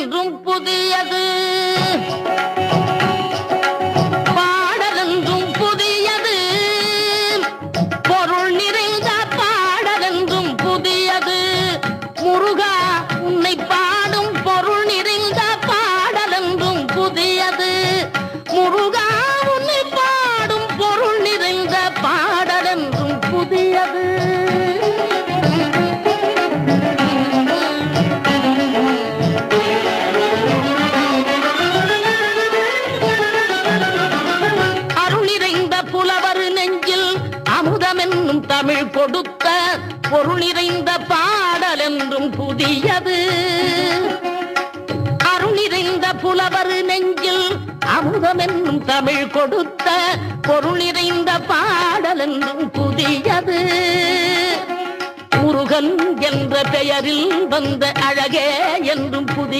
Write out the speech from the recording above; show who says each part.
Speaker 1: என்றும் புதியது, பாடல் என்றும் புதியது, பொருள் நிறைந்த பாடல் என்றும் புதியது. முருகா உன்னை பாடும் பொருள் நிறைந்த பாடல் என்றும் புதியது. முருகா உன்னை பாடும் பொருள் நிறைந்த பாடல் என்றும் புதியது. புலவர் நெஞ்சில் அமுதம் என்னும் தமிழ் கொடுத்த பொருள் நிறைந்த பாடல் என்றும் புதியது. அருள் நிறைந்த புலவர் நெஞ்சில் அமுதம் என்னும் தமிழ் கொடுத்த பொருள் நிறைந்த பாடல் என்றும் புதியது. முருகன் என்ற பெயரில் வந்த அழகே என்றும் புதிய